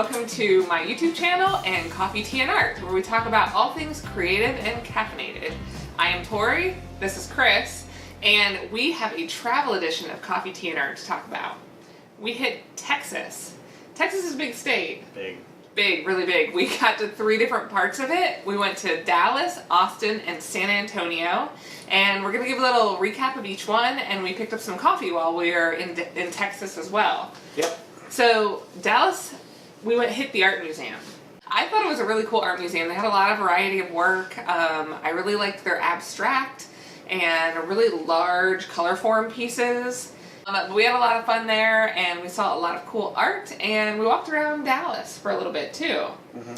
Welcome to my YouTube channel and Coffee, Tea, and Art, where we talk about all things creative and caffeinated. I am Tori, this is Chris, and we have a travel edition of Coffee, Tea, and Art to talk about. We hit Texas. Texas is a big state. Big, really big. We got to 3 different parts of it. We went to Dallas, Austin, and San Antonio. And we're going to give a little recap of each one, and we picked up some coffee while we were in Texas as well. Yep. So, Dallas, we hit the art museum. I thought it was a really cool art museum. They had a lot of variety of work. I really liked their abstract and really large color form pieces. We had a lot of fun there, and we saw a lot of cool art, and we walked around Dallas for a little bit too.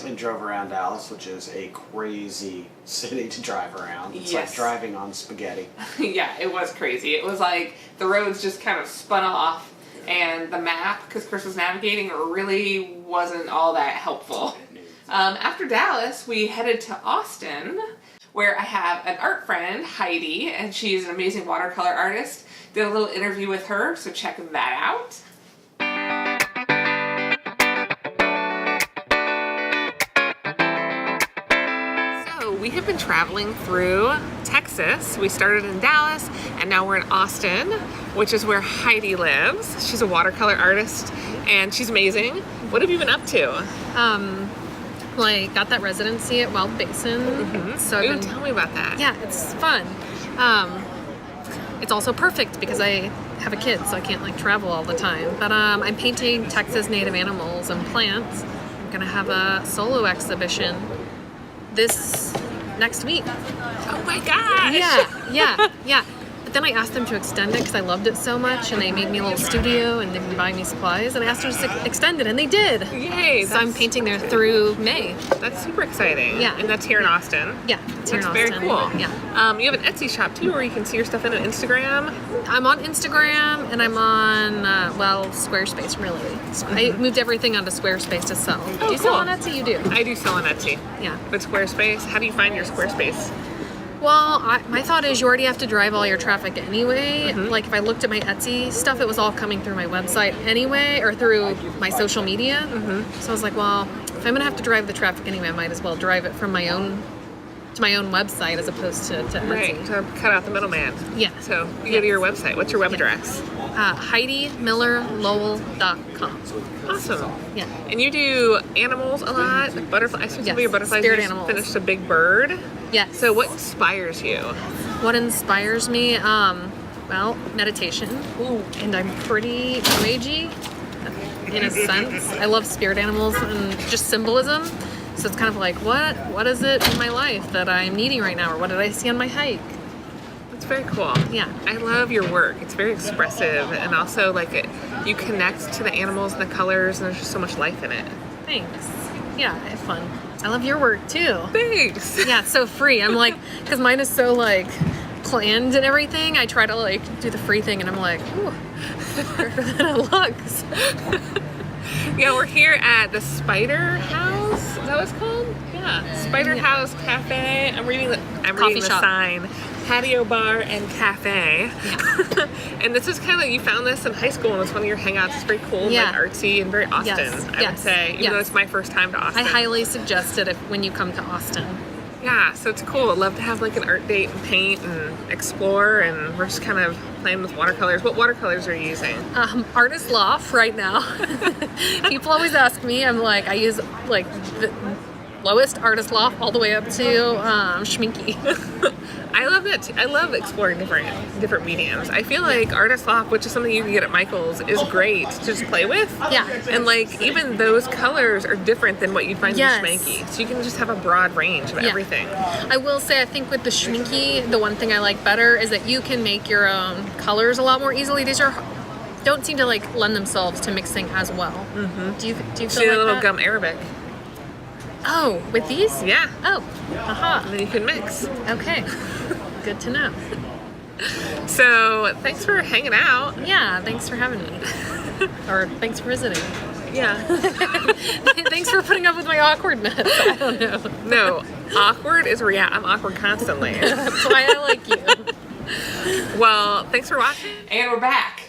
And drove around Dallas, which is a crazy city to drive around. It's Yes. like driving on spaghetti. Yeah, it was crazy. It was like the roads just kind of spun off, and the map, because Chris was navigating, really wasn't all that helpful. After Dallas, we headed to Austin, where I have an art friend, Heidi, and she's an amazing watercolor artist. Did a little interview with her, so check that out. So we have been traveling through Texas. We started in Dallas, and now we're in Austin, which is where Heidi lives. She's a watercolor artist, and she's amazing. What have you been up to? Well, I got that residency at Wild Basin. So I've been, Tell me about that. yeah, it's fun. It's also perfect because I have a kid, so I can't like travel all the time. But I'm painting Texas native animals and plants. I'm gonna have a solo exhibition this next week. Oh my gosh! Yeah. But then I asked them to extend it because I loved it so much, and they made me a little studio, and they've been buying me supplies, and I asked them to extend it, and they did. Yay! So I'm painting there through May. That's super exciting. Yeah. And that's here in Austin. Yeah, it's here in That's Austin. very cool. Yeah. You have an Etsy shop too, where you can see your stuff in on Instagram. I'm on Instagram, and I'm on, Squarespace, really. I moved everything onto Squarespace to sell. Oh, Do you sell cool. on Etsy? You do? I do sell on Etsy. Yeah. But Squarespace, how do you find your Squarespace? Well, my thought is you already have to drive all your traffic anyway. Like, if I looked at my Etsy stuff, it was all coming through my website anyway, or through my social media. So I was like, well, if I'm going to have to drive the traffic anyway, I might as well drive it from my own website as opposed to Etsy. Right, to cut out the middleman. Yeah. So you go to your website. What's your web address? HeidiMillerLowell.com. Awesome. Yeah. And you do animals a lot, like butterflies. I see some of Yes, your butterflies. spirit You just animals. finished a big bird. Yes. So what inspires you? What inspires me? Well, meditation. Ooh. And I'm pretty new agey in a sense. I love spirit animals and just symbolism. So it's kind of like, what is it in my life that I'm needing right now, or what did I see on my hike? It's very cool. Yeah. I love your work. It's very expressive, and also you connect to the animals and the colors, and there's just so much life in it. Thanks. Yeah, I have fun. I love your work too. Thanks. Yeah, it's so free. I'm like, because mine is so like planned and everything. I try to like do the free thing, and I'm like, ooh, better than it looks. Yeah, we're here at the Spider House. Is that what it's called? Yeah, Spider House Cafe. I'm reading the shop. sign. Patio bar and cafe. Yeah. And this is kind of like, you found this in high school, and it's one of your hangouts. It's very cool, Yeah. like artsy, and very Austin, I would say, even though it's my first time to Austin. I highly suggest it when you come to Austin. Yeah, so it's cool. I'd love to have like an art date and paint and explore, and we're just kind of playing with watercolors. What watercolors are you using? Artist Loft right now. People always ask me. I'm like, I use like the lowest Artist Loft all the way up to Schminky. I love that too. I love exploring different mediums. I feel like Artist Loft, which is something you can get at Michael's, is great to just play with. Yeah. And like even those colors are different than what you'd find Yes. in Schminky. So you can just have a broad range of everything. I will say, I think with the Schminky, the one thing I like better is that you can make your own colors a lot more easily. These don't seem to like lend themselves to mixing as well. Do you feel See like a little that? gum Arabic. Oh, with these? Yeah. Oh, aha. And then you can mix. Okay. Good to know. So thanks for hanging out. Yeah, thanks for having me. Or thanks for visiting. Yeah. Thanks for putting up with my awkwardness. I don't know. No, awkward is I'm awkward constantly. That's why I like you. Well, thanks for watching. And we're back.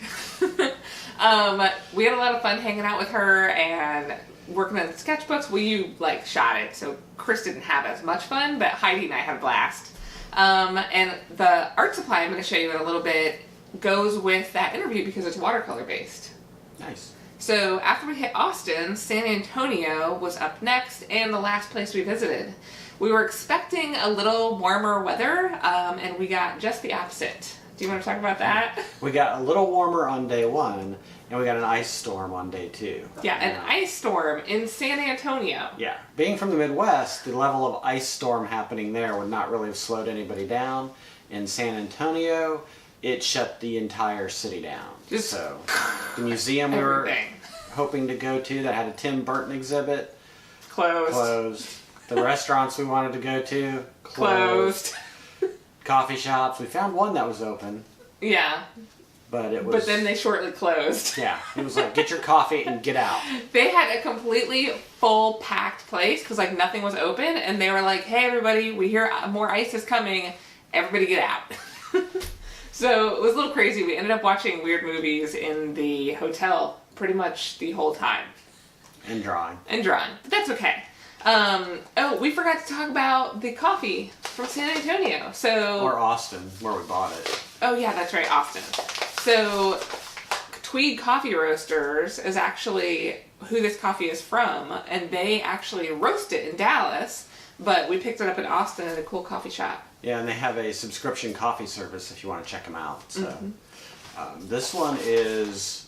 We had a lot of fun hanging out with her, and working on the sketchbooks. Well, you like shot it, so Chris didn't have as much fun, but Heidi and I had a blast. And the art supply I'm going to show you in a little bit goes with that interview because it's watercolor based. Nice. So after we hit Austin, San Antonio was up next and the last place we visited. We were expecting a little warmer weather, and we got just the opposite. Do you want to talk about that? We got a little warmer on day 1, and we got an ice storm on day 2. Yeah, an ice storm in San Antonio. Yeah. Being from the Midwest, the level of ice storm happening there would not really have slowed anybody down. In San Antonio, it shut the entire city down. So the museum we were hoping to go to that had a Tim Burton exhibit, closed. The restaurants we wanted to go to, closed. Coffee shops, we found one that was open. Yeah. But then they shortly closed. Yeah. It was like, get your coffee and get out. They had a completely full packed place because like nothing was open, and they were like, hey everybody, we hear more ice is coming, everybody get out. So it was a little crazy. We ended up watching weird movies in the hotel pretty much the whole time. And drawing. But that's okay. Oh, we forgot to talk about the coffee from San Antonio. Or Austin, where we bought it. Oh yeah, that's right, Austin. So Tweed Coffee Roasters is actually who this coffee is from, and they actually roast it in Dallas, but we picked it up in Austin at a cool coffee shop. Yeah, and they have a subscription coffee service if you want to check them out. So this one is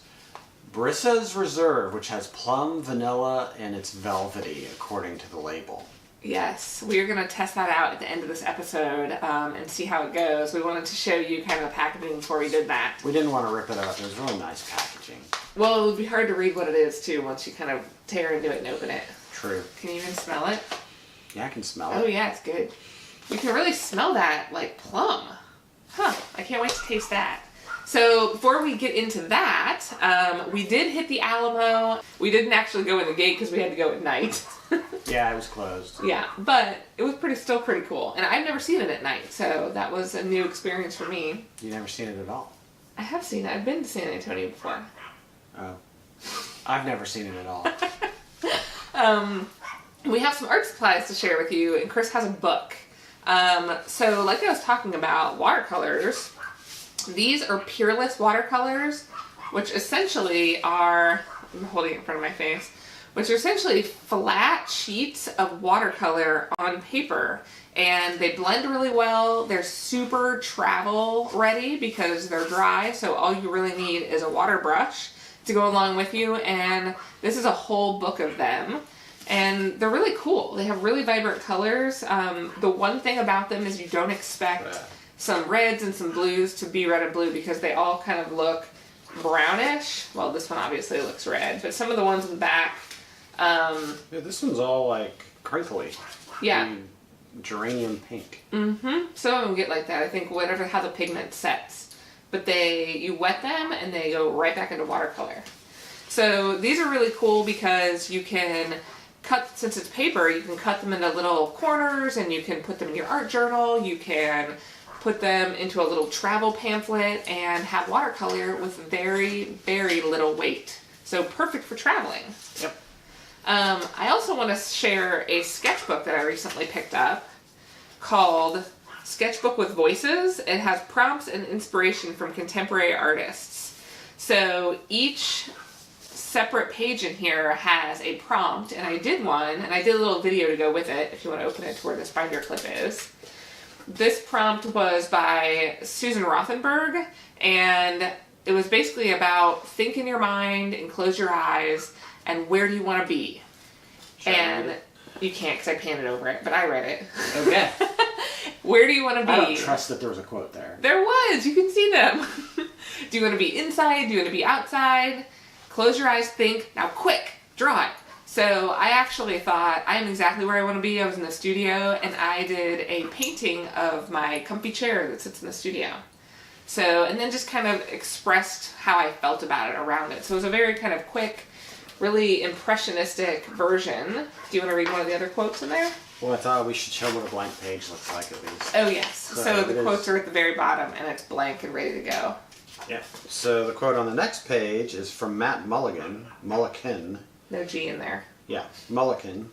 Barista's Reserve, which has plum, vanilla, and it's velvety, according to the label. Yes, we are going to test that out at the end of this episode and see how it goes. We wanted to show you kind of the packaging before we did that. We didn't want to rip it up. It was really nice packaging. Well, it would be hard to read what it is, too, once you kind of tear into it and open it. True. Can you even smell it? Yeah, I can smell it. Oh, yeah, it's good. You can really smell that, like, plum. Huh, I can't wait to taste that. So before we get into that, we did hit the Alamo. We didn't actually go in the gate because we had to go at night. Yeah, it was closed. Yeah, but it was still pretty cool. And I've never seen it at night, so that was a new experience for me. You've never seen it at all? I have seen it. I've been to San Antonio before. Oh. I've never seen it at all. We have some art supplies to share with you, and Chris has a book. So like I was talking about, watercolors. These are Peerless Watercolors, which essentially are, I'm holding it in front of my face, which are essentially flat sheets of watercolor on paper. And they blend really well. They're super travel ready because they're dry, so all you really need is a water brush to go along with you. And this is a whole book of them. And they're really cool. They have really vibrant colors. The one thing about them is you don't expect some reds and some blues to be red and blue because they all kind of look brownish. Well, this one obviously looks red, but some of the ones in the back. Yeah, this one's all like crinkly. Yeah. Geranium pink. Mm-hmm. Some of them get like that. I think whatever how the pigment sets. But you wet them and they go right back into watercolor. So these are really cool because you can cut, since it's paper, you can cut them into little corners and you can put them in your art journal. You can put them into a little travel pamphlet and have watercolor with very, very little weight. So perfect for traveling. Yep. I also want to share a sketchbook that I recently picked up called Sketchbook with Voices. It has prompts and inspiration from contemporary artists. So each separate page in here has a prompt, and I did one, and I did a little video to go with it if you want to open it to where this binder clip is. This prompt was by Susan Rothenberg, and it was basically about think in your mind and close your eyes, and where do you want to be? And you can't because I painted over it, but I read it. Okay. Where do you want to be? I don't trust that there was a quote there. There was. You can see them. Do you want to be inside? Do you want to be outside? Close your eyes, think. Now quick, draw it. So I actually thought, I am exactly where I want to be. I was in the studio and I did a painting of my comfy chair that sits in the studio. So, and then just kind of expressed how I felt about it around it. So it was a very kind of quick, really impressionistic version. Do you want to read one of the other quotes in there? Well, I thought we should show what a blank page looks like at least. Oh yes. So the quotes are at the very bottom and it's blank and ready to go. Yeah. So the quote on the next page is from Matt Mulligan. No G in there. Yeah, Mulligan.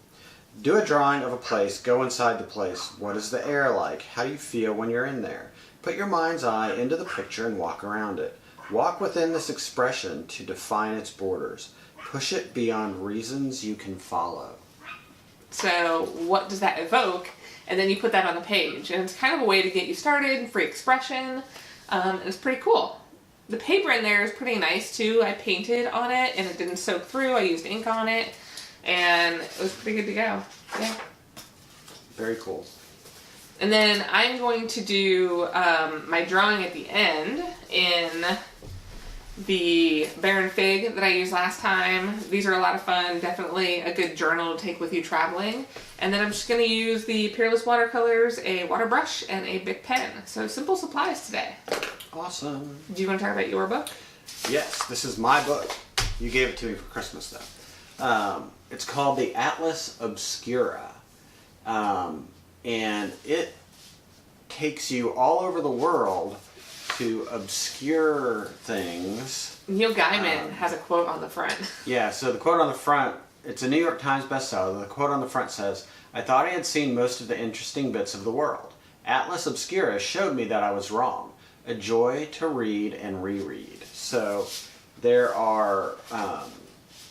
Do a drawing of a place, go inside the place. What is the air like? How do you feel when you're in there? Put your mind's eye into the picture and walk around it. Walk within this expression to define its borders. Push it beyond reasons you can follow. So what does that evoke? And then you put that on the page. And it's kind of a way to get you started, free expression. And it's pretty cool. The paper in there is pretty nice too. I painted on it and it didn't soak through. I used ink on it. And it was pretty good to go. Yeah. Very cool. And then I'm going to do my drawing at the end in the Baron Fig that I used last time. These are a lot of fun. Definitely a good journal to take with you traveling. And then I'm just going to use the Peerless Watercolors, a water brush, and a Bic pen. So simple supplies today. Awesome. Do you want to talk about your book? Yes, this is my book. You gave it to me for Christmas, though. It's called the Atlas Obscura. And it takes you all over the world to obscure things. Neil Gaiman has a quote on the front. Yeah, so the quote on the front, it's a New York Times bestseller. The quote on the front says, "I thought I had seen most of the interesting bits of the world. Atlas Obscura showed me that I was wrong. A joy to read and reread." So there are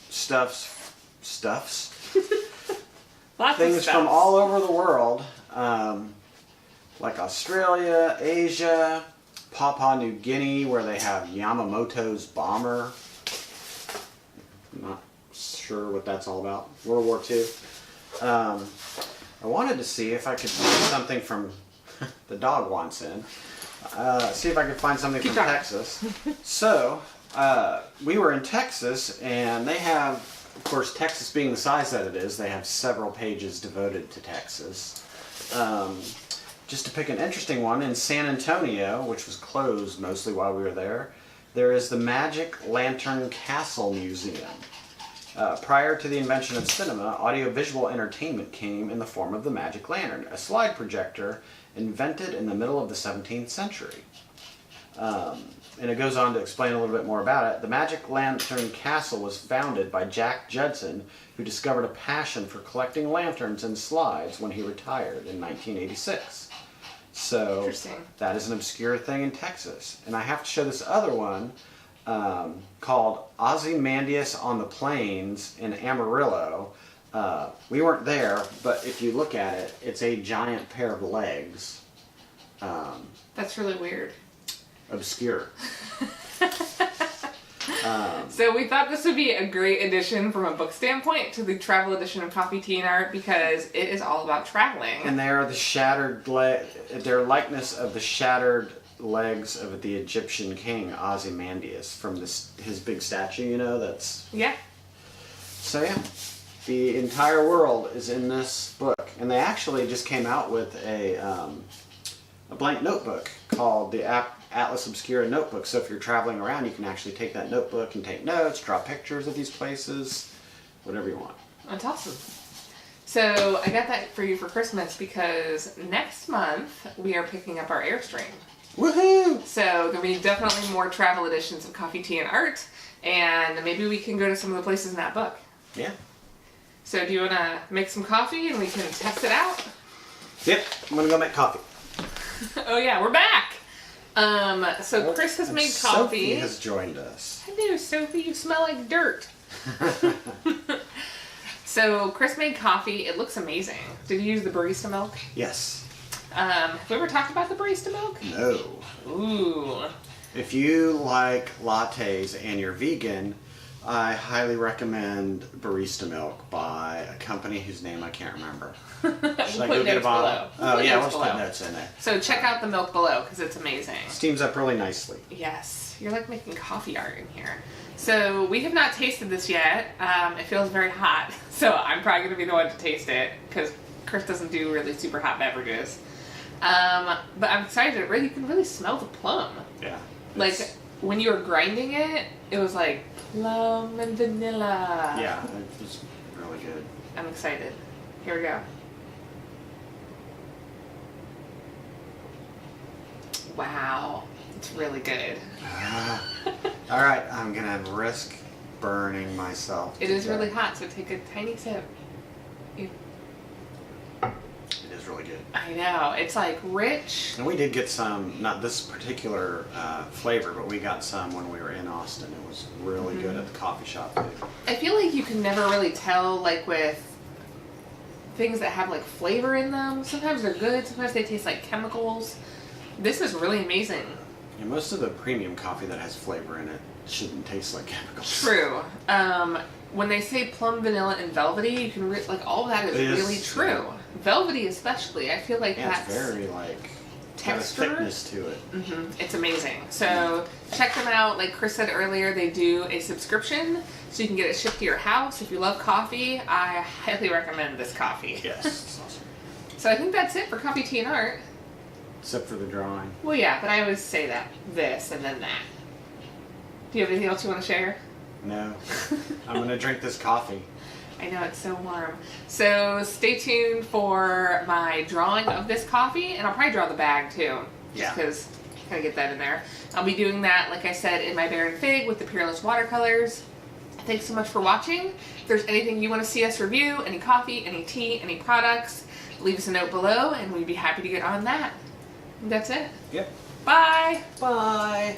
stuffs Lots things of stuff. from all over the world, like Australia, Asia, Papua New Guinea, where they have Yamamoto's bomber. I'm not sure what that's all about. World War II. I wanted to see if I could find something from the dog wants in. See if I could find something from Texas. So we were in Texas, and they have, of course, Texas being the size that it is, they have several pages devoted to Texas. Just to pick an interesting one, in San Antonio, which was closed mostly while we were there, there is the Magic Lantern Castle Museum. Prior to the invention of cinema, audiovisual entertainment came in the form of the magic lantern, a slide projector invented in the middle of the 17th century. And it goes on to explain a little bit more about it. The Magic Lantern Castle was founded by Jack Judson, who discovered a passion for collecting lanterns and slides when he retired in 1986. So that is an obscure thing in Texas. And I have to show this other one called Ozymandias on the Plains in Amarillo. We weren't there, but if you look at it, it's a giant pair of legs. That's really weird. Obscure. So we thought this would be a great addition from a book standpoint to the travel edition of Coffee, Tea, and Art, because it is all about traveling. And they are the shattered their likeness of the shattered legs of the Egyptian king Ozymandias from his big statue, you know, that's... Yeah. So yeah, the entire world is in this book. And they actually just came out with a blank notebook called the Atlas Obscura Notebook. So if you're traveling around, you can actually take that notebook and take notes, draw pictures of these places, whatever you want. That's awesome. So I got that for you for Christmas because next month we are picking up our Airstream. Woohoo! So there'll be definitely more travel editions of Coffee, Tea, and Art, and maybe we can go to some of the places in that book. Yeah. So do you want to make some coffee and we can test it out? Yep, I'm gonna go make coffee. Oh yeah, we're back. So Chris has made coffee. Sophie has joined us. Hello, Sophie. You smell like dirt. So Chris made coffee. It looks amazing. Did you use the Barista milk? Yes. Have we ever talked about the Barista milk? No. Ooh. If you like lattes and you're vegan, I highly recommend Barista milk by a company whose name I can't remember. Should I go get a bottle? Oh yeah, let's put notes in there. So check out the milk below because it's amazing. Steams up really nicely. Yes, you're like making coffee art in here. So we have not tasted this yet. It feels very hot, so I'm probably going to be the one to taste it because Chris doesn't do really super hot beverages. But I'm excited. You can really smell the plum. Yeah. Like when you were grinding it, it was like plum and vanilla. Yeah, it was really good. I'm excited. Here we go. Wow, it's really good. All right, I'm gonna risk burning myself. It is really hot, so take a tiny sip. It is really good. I know. It's like rich. And we did get some, not this particular flavor, but we got some when we were in Austin. It was really good at the coffee shop too. I feel like you can never really tell, like with things that have like flavor in them. Sometimes they're good, sometimes they taste like chemicals. This is really amazing. And most of the premium coffee that has flavor in it shouldn't taste like chemicals. True. When they say plum, vanilla, and velvety, you can like all of that is really true. Velvety, especially, I feel like that's it's very like texture, got a thickness to it. It's amazing. So check them out. Like Chris said earlier, they do a subscription, so you can get it shipped to your house. If you love coffee, I highly recommend this coffee. Yes, it's awesome. So I think that's it for Coffee, Tea, and Art. Except for the drawing. Well, yeah, but I always say that, this, and then that. Do you have anything else you want to share? No. I'm going to drink this coffee. I know, it's so warm. So stay tuned for my drawing of this coffee, and I'll probably draw the bag too. Just because I gotta get that in there. I'll be doing that, like I said, in my Bear and Fig with the Peerless Watercolors. Thanks so much for watching. If there's anything you want to see us review, any coffee, any tea, any products, leave us a note below, and we'd be happy to get on that. And that's it. Yep. Bye! Bye.